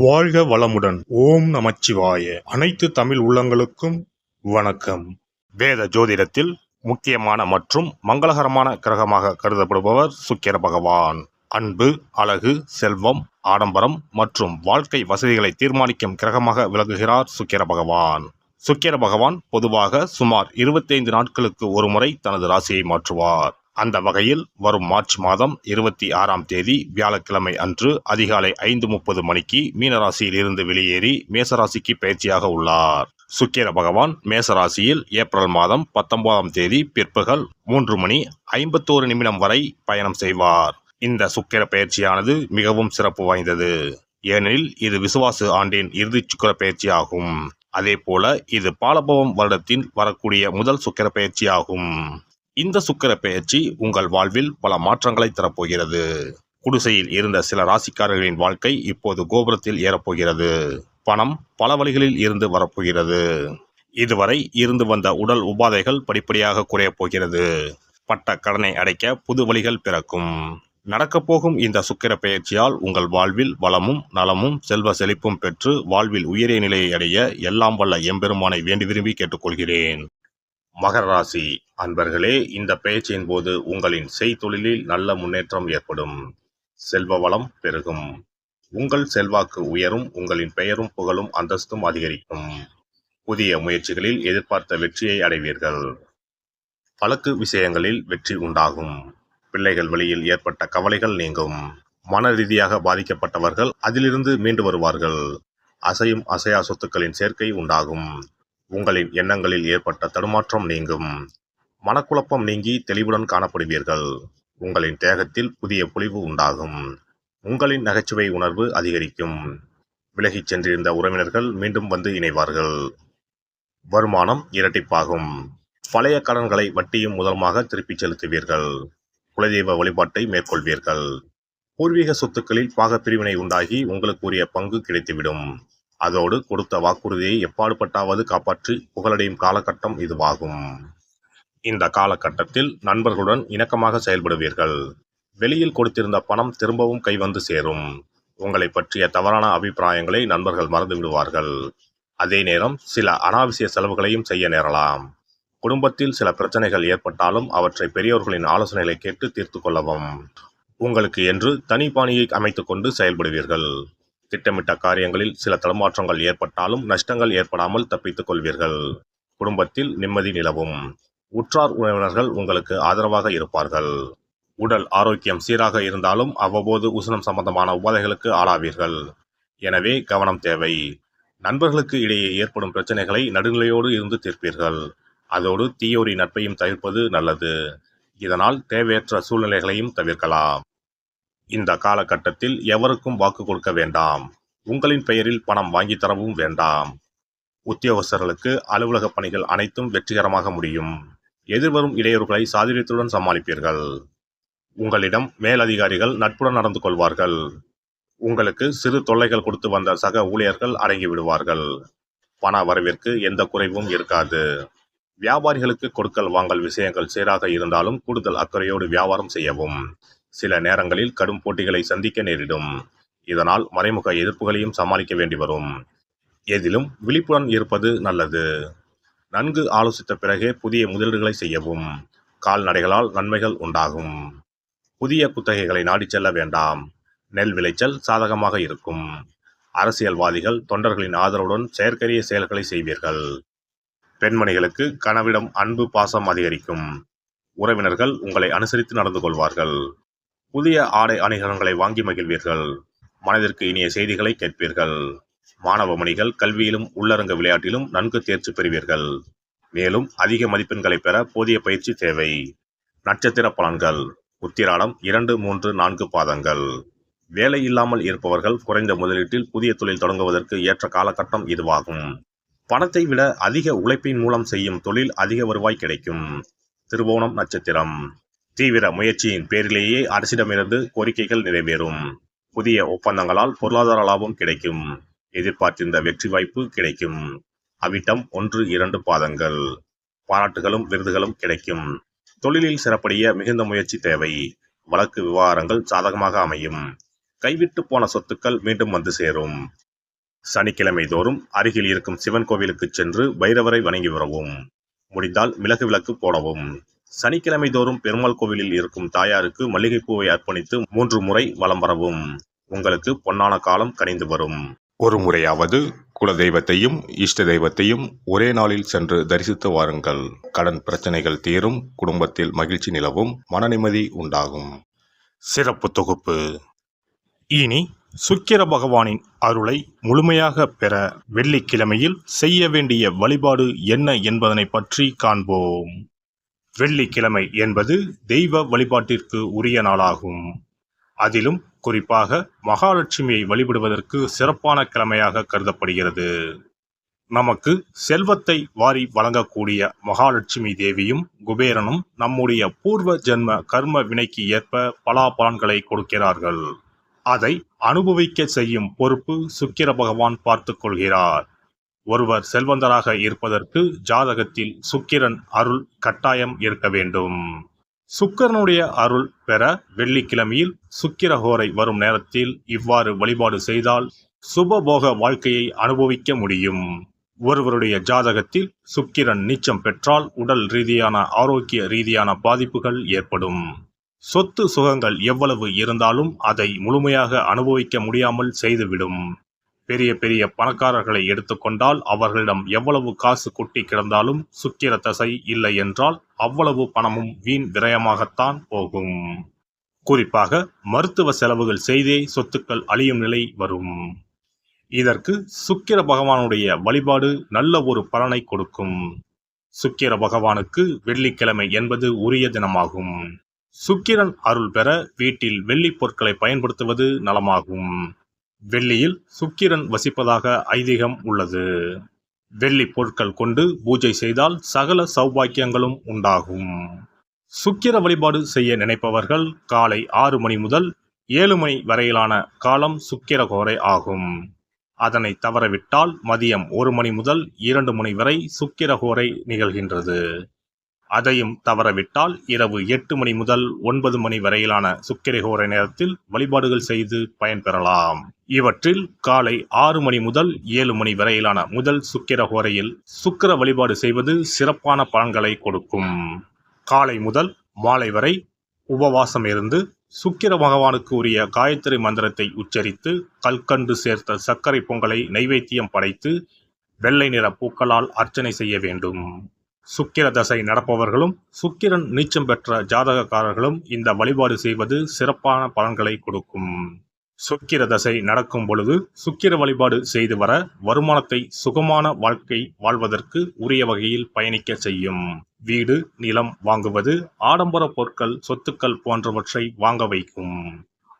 வாழ்க வளமுடன். ஓம் நமச்சிவாய. அனைத்து தமிழ் உள்ளங்களுக்கும் வணக்கம். வேத ஜோதிடத்தில் முக்கியமான மற்றும் மங்களகரமான கிரகமாக கருதப்படுபவர் சுக்கிர பகவான். அன்பு, அழகு, செல்வம், ஆடம்பரம் மற்றும் வாழ்க்கை வசதிகளை தீர்மானிக்கும் கிரகமாக விளங்குகிறார் சுக்கிர பகவான். சுக்கிர பகவான் பொதுவாக சுமார் 25 நாட்களுக்கு ஒருமுறை தனது ராசியை மாற்றுவார். அந்த வகையில் வரும் மார்ச் மாதம் 26ஆம் தேதி வியாழக்கிழமை அன்று அதிகாலை 5:30 மணிக்கு மீனராசியில் இருந்து வெளியேறி மேசராசிக்கு பயிற்சியாக உள்ளார். சுக்கிர பகவான் மேசராசியில் ஏப்ரல் மாதம் 19ஆம் தேதி பிற்பகல் 3:51 வரை பயணம் செய்வார். இந்த சுக்கிர பயிற்சியானது மிகவும் சிறப்பு வாய்ந்தது. ஏனெனில் இது விசுவாசு ஆண்டின் இறுதி சுக்கிர பயிற்சி ஆகும். அதே போல இது பாலபவம் வருடத்தின் வரக்கூடிய முதல் சுக்கிர பயிற்சி ஆகும். இந்த சுக்கிர பெயர்ச்சி உங்கள் வாழ்வில் பல மாற்றங்களை தரப்போகிறது. குடிசையில் இருந்த சில ராசிக்காரர்களின் வாழ்க்கை இப்போது கோபுரத்தில் ஏறப்போகிறது. பணம் பல வழிகளில் இருந்து வரப்போகிறது. இதுவரை இருந்து வந்த உடல் உபாதைகள் படிப்படியாக குறையப் போகிறது. பட்ட கடனை அடைக்க புது வழிகள் பிறக்கும். நடக்கப்போகும் இந்த சுக்கிர பெயர்ச்சியால் உங்கள் வாழ்வில் வளமும் நலமும் செல்வ செழிப்பும் பெற்று வாழ்வில் உயரிய நிலையை அடைய எல்லாம் வல்ல எம்பெருமானை வேண்டி விரும்பி கேட்டுக்கொள்கிறேன். மகர ராசி அன்பர்களே, இந்த பெயர்ச்சியின் போது உங்களின் செய்தொழிலில் நல்ல முன்னேற்றம் ஏற்படும். செல்வ வளம் பெருகும். உங்கள் செல்வாக்கு உயரும். உங்களின் பெயரும் புகழும் அந்தஸ்தும் அதிகரிக்கும். புதிய முயற்சிகளில் எதிர்பார்த்த வெற்றியை அடைவீர்கள். வழக்கு விஷயங்களில் வெற்றி உண்டாகும். பிள்ளைகள் வழியில் ஏற்பட்ட கவலைகள் நீங்கும். மன ரீதியாக பாதிக்கப்பட்டவர்கள் அதிலிருந்து மீண்டு வருவார்கள். அசையும் அசையா சொத்துக்களின் சேர்க்கை உண்டாகும். உங்களின் எண்ணங்களில் ஏற்பட்ட தடுமாற்றம் நீங்கும். மனக்குழப்பம் நீங்கி தெளிவுடன் காணப்படுவீர்கள். உங்களின் தேகத்தில் புதிய பொலிவு உண்டாகும். உங்களின் நகைச்சுவை உணர்வு அதிகரிக்கும். விலகிச் சென்றிருந்த உறவினர்கள் மீண்டும் வந்து இணைவார்கள். வருமானம் இரட்டிப்பாகும். பழைய கடன்களை வட்டியும் முதலுமாக திருப்பிச் செலுத்துவீர்கள். குலதெய்வ வழிபாட்டை மேற்கொள்வீர்கள். பூர்வீக சொத்துக்களில் பாகப்பிரிவினை உண்டாகி உங்களுக்கு உரிய பங்கு கிடைத்துவிடும். அதோடு கொடுத்த வாக்குறுதியை எப்பாடுபட்டாவது காப்பாற்றி புகழடையும் காலகட்டம் இதுவாகும். இந்த காலகட்டத்தில் நண்பர்களுடன் இணக்கமாக செயல்படுவீர்கள். வெளியில் கொடுத்திருந்த பணம் திரும்பவும் கைவந்து சேரும். உங்களை பற்றிய தவறான அபிப்பிராயங்களை நண்பர்கள் மறந்து விடுவார்கள். அதே நேரம் சில அனாவசிய செலவுகளையும் செய்ய நேரலாம். குடும்பத்தில் சில பிரச்சனைகள் ஏற்பட்டாலும் அவற்றை பெரியோர்களின் ஆலோசனைகளை கேட்டு தீர்த்து கொள்ளவும். உங்களுக்கு என்று தனி பாணியை அமைத்துக் கொண்டு செயல்படுவீர்கள். திட்டமிட்ட காரியங்களில் சில தடுமாற்றங்கள் ஏற்பட்டாலும் நஷ்டங்கள் ஏற்படாமல் தப்பித்துக் கொள்வீர்கள். குடும்பத்தில் நிம்மதி நிலவும். உற்றார் உறவினர்கள் உங்களுக்கு ஆதரவாக இருப்பார்கள். உடல் ஆரோக்கியம் சீராக இருந்தாலும் அவ்வப்போது உஷ்ணம் சம்பந்தமான உபாதைகளுக்கு ஆளாவீர்கள். எனவே கவனம் தேவை. நண்பர்களுக்கு இடையே ஏற்படும் பிரச்சனைகளை நடுநிலையோடு இருந்து தீர்ப்பீர்கள். அதோடு தீயோரி நட்பையும் தவிர்ப்பது நல்லது. இதனால் தேவையற்ற சூழ்நிலைகளையும் தவிர்க்கலாம். இந்த காலகட்டத்தில் எவருக்கும் வாக்கு கொடுக்க வேண்டாம். உங்களின் பெயரில் பணம் வாங்கி தரவும் வேண்டாம். உத்தியோகஸ்தர்களுக்கு அலுவலக பணிகள் அனைத்தும் வெற்றிகரமாக முடியும். எதிர்வரும் இடையூறுகளை சாதுரியத்துடன் சமாளிப்பீர்கள். உங்களிடம் மேலதிகாரிகள் நட்புடன் நடந்து கொள்வார்கள். உங்களுக்கு சிறு தொல்லைகள் கொடுத்து வந்த சக ஊழியர்கள் அடங்கி விடுவார்கள். பண வரவிற்கு எந்த குறைவும் இருக்காது. வியாபாரிகளுக்கு கொடுக்கல் வாங்கல் விஷயங்கள் சீராக இருந்தாலும் கூடுதல் அக்கறையோடு வியாபாரம் செய்யவும். சில நேரங்களில் கடும் போட்டிகளை சந்திக்க நேரிடும். இதனால் மறைமுக எதிர்ப்புகளையும் சமாளிக்க வேண்டி வரும். எதிலும் விழிப்புடன் இருப்பது நல்லது. நன்கு ஆலோசித்த பிறகே புதிய முதலீடுகளை செய்யவும். கால்நடைகளால் நன்மைகள் உண்டாகும். புதிய குத்தகைகளை நாடிச் செல்ல வேண்டாம். நெல் விளைச்சல் சாதகமாக இருக்கும். அரசியல்வாதிகள் தொண்டர்களின் ஆதரவுடன் செயற்கரிய செயல்களை செய்வீர்கள். பெண்மணிகளுக்கு கணவரிடம் அன்பு பாசம் அதிகரிக்கும். உறவினர்கள் உங்களை அனுசரித்து நடந்து கொள்வார்கள். புதிய ஆடை அணிகலன்களை வாங்கி மகிழ்வீர்கள். மனதிற்கு இனிய செய்திகளை கேட்பீர்கள். மாணவ மணிகள் கல்வியிலும் உள்ளரங்க விளையாட்டிலும் நன்கு தேர்ச்சி பெறுவீர்கள். மேலும் அதிக மதிப்பெண்களை பெற போதிய பயிற்சி தேவை. நட்சத்திர பலன்கள். உத்திராடம் 2, 3, 4 பாதங்கள். வேலை இல்லாமல் இருப்பவர்கள் குறைந்த முதலீட்டில் புதிய தொழில் தொடங்குவதற்கு ஏற்ற காலகட்டம் இதுவாகும். பணத்தை விட அதிக உழைப்பின் மூலம் செய்யும் தொழில் அதிக வருவாய் கிடைக்கும். திருவோணம் நட்சத்திரம். தீவிர முயற்சியின் பேரிலேயே அரசிடமிருந்து கோரிக்கைகள் நிறைவேறும். புதிய ஒப்பந்தங்களால் பொருளாதார லாபம் கிடைக்கும். எதிர்பார்த்திருந்த வெற்றி வாய்ப்பு கிடைக்கும். அவிட்டம் 1, 2 பாதங்கள். பாராட்டுகளும் விருதுகளும் கிடைக்கும். தொழிலில் சிறப்படைய மிகுந்த முயற்சி தேவை. வழக்கு விவகாரங்கள் சாதகமாக அமையும். கைவிட்டு போன சொத்துக்கள் மீண்டும் வந்து சேரும். சனிக்கிழமை தோறும் அருகில் இருக்கும் சிவன் கோவிலுக்கு சென்று பைரவரை வணங்கி வரவும். முடிந்தால் மிளகு விளக்கு போடவும். சனிக்கிழமை தோறும் பெருமாள் கோவிலில் இருக்கும் தாயாருக்கு மல்லிகைப்பூவை அர்ப்பணித்து 3 முறை வலம் வரவும். உங்களுக்கு பொன்னான காலம் கனிந்து வரும். ஒரு முறையாவது குலதெய்வத்தையும் இஷ்ட தெய்வத்தையும் ஒரே நாளில் சென்று தரிசித்து வாருங்கள். கடன் பிரச்சனைகள் தீரும், குடும்பத்தில் மகிழ்ச்சி நிலவும், மன நிம்மதி உண்டாகும். சிறப்பு தொகுப்பு. இனி சுக்கிர பகவானின் அருளை முழுமையாக பெற வெள்ளிக்கிழமையில் செய்ய வேண்டிய வழிபாடு என்ன என்பதனை பற்றி காண்போம். வெள்ளிக்கிழமை என்பது தெய்வ வழிபாட்டிற்கு உரிய நாளாகும். அதிலும் குறிப்பாக மகாலட்சுமியை வழிபடுவதற்கு சிறப்பான கிழமையாக கருதப்படுகிறது. நமக்கு செல்வத்தை வாரி வழங்கக்கூடிய மகாலட்சுமி தேவியும் குபேரனும் நம்முடைய பூர்வ ஜென்ம கர்ம வினைக்கு ஏற்ப பலாபலன்களை கொடுக்கிறார்கள். அதை அனுபவிக்க செய்யும் பொறுப்பு சுக்கிர பகவான் பார்த்து கொள்கிறார். ஒருவர் செல்வந்தராக இருப்பதற்கு ஜாதகத்தில் சுக்கிரன் அருள் கட்டாயம் இருக்க வேண்டும். சுக்கிரனுடைய அருள் பெற வெள்ளிக்கிழமையில் சுக்கிரஹோரை வரும் நேரத்தில் இவ்வாறு வழிபாடு செய்தால் சுபபோக வாழ்க்கையை அனுபவிக்க முடியும். ஒருவருடைய ஜாதகத்தில் சுக்கிரன் நீச்சம் பெற்றால் உடல் ரீதியான ஆரோக்கிய ரீதியான பாதிப்புகள் ஏற்படும். சொத்து சுகங்கள் எவ்வளவு இருந்தாலும் அதை முழுமையாக அனுபவிக்க முடியாமல் செய்துவிடும். பெரிய பெரிய பணக்காரர்களை எடுத்துக்கொண்டால் அவர்களிடம் எவ்வளவு காசு கொட்டி கிடந்தாலும் சுக்கிர தசை இல்லை என்றால் அவ்வளவு பணமும் வீண் விரயமாகத்தான் போகும். குறிப்பாக மருத்துவ செலவுகள் செய்தே சொத்துக்கள் அழியும் நிலை வரும். இதற்கு சுக்கிர பகவானுடைய வழிபாடு நல்ல ஒரு பலனை கொடுக்கும். சுக்கிர பகவானுக்கு வெள்ளிக்கிழமை என்பது உரிய தினமாகும். சுக்கிரன் அருள் பெற வீட்டில் வெள்ளி பொருட்களை பயன்படுத்துவது நலமாகும். வெள்ளியில் சுக்கிரன் வசிப்பதாக ஐதீகம் உள்ளது. வெள்ளி பொருட்கள் கொண்டு பூஜை செய்தால் சகல சௌபாக்கியங்களும் உண்டாகும். சுக்கிர வழிபாடு செய்ய நினைப்பவர்கள் காலை 6 மணி முதல் 7 மணி வரையிலான காலம் சுக்கிரஹோரை ஆகும். அதனை தவறவிட்டால் மதியம் 1 மணி முதல் 2 மணி வரை சுக்கிரஹோரை நிகழ்கின்றது. அதையும் தவறவிட்டால் இரவு 8 மணி முதல் 9 மணி வரையிலான சுக்கிரஹோரை நேரத்தில் வழிபாடுகள் செய்து பயன்பெறலாம். இவற்றில் காலை 6 மணி முதல் 7 மணி வரையிலான முதல் சுக்கிரஹோரையில் சுக்கிர வழிபாடு செய்வது சிறப்பான பலன்களை கொடுக்கும். காலை முதல் மாலை வரை உபவாசம் இருந்து சுக்கிர பகவானுக்கு உரிய காயத்ரி மந்திரத்தை உச்சரித்து கல்கண்டு சேர்த்த சர்க்கரை பொங்கலை நைவேத்தியம் படைத்து வெள்ளை நிற பூக்களால் அர்ச்சனை செய்ய வேண்டும். சுக்கிர தசை நடப்பவர்களும் சுக்கிரன் நீச்சம் பெற்ற ஜாதகக்காரர்களும் இந்த வழிபாடு செய்வது சிறப்பான பலன்களை கொடுக்கும். சுக்கிர தசை நடக்கும் பொழுது சுக்கிர வழிபாடு செய்து வர வருமானத்தை சுகமான வாழ்க்கை வாழ்வதற்கு உரிய வகையில் பயணிக்க செய்யும். வீடு நிலம் வாங்குவது, ஆடம்பர பொருட்கள் சொத்துக்கள் போன்றவற்றை வாங்க வைக்கும்.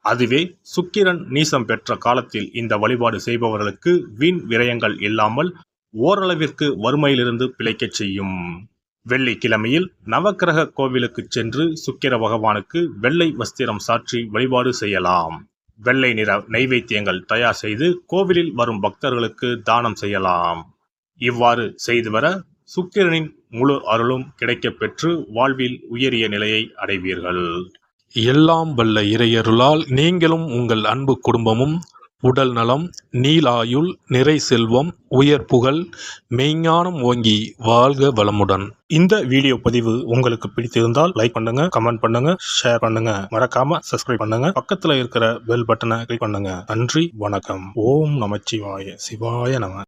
அதுவே சுக்கிரன் நீசம் பெற்ற காலத்தில் இந்த வழிபாடு செய்பவர்களுக்கு வீண் விரயங்கள் இல்லாமல் ஓரளவிற்கு வறுமையிலிருந்து பிழைக்கச் செய்யும். வெள்ளிக்கிழமையில் நவக்கிரக கோவிலுக்கு சென்று சுக்கிர பகவானுக்கு வெள்ளை வஸ்திரம் சாற்றி வழிபாடு செய்யலாம். வெள்ளை நிற நைவேத்தியங்கள் தயார் செய்து கோவிலில் வரும் பக்தர்களுக்கு தானம் செய்யலாம். இவ்வாறு செய்து வர சுக்கிரனின் முழு அருளும் கிடைக்கப் பெற்று வாழ்வில் உயரிய நிலையை அடைவீர்கள். எல்லாம் வல்ல இறையருளால் நீங்களும் உங்கள் அன்பு குடும்பமும் உடல் நலம், நீலாயுள், நிறை செல்வம், உயர் புகழ், மெய்ஞானம் ஓங்கி வாழ்க வளமுடன். இந்த வீடியோ பதிவு உங்களுக்கு பிடித்திருந்தால் லைக் பண்ணுங்க, கமெண்ட் பண்ணுங்க, ஷேர் பண்ணுங்க, மறக்காம சப்ஸ்கிரைப் பண்ணுங்க, பக்கத்துல இருக்கிற பெல் பட்டனை கிளிக் பண்ணுங்க. நன்றி, வணக்கம். ஓம் நமச்சிவாய. சிவாய நம.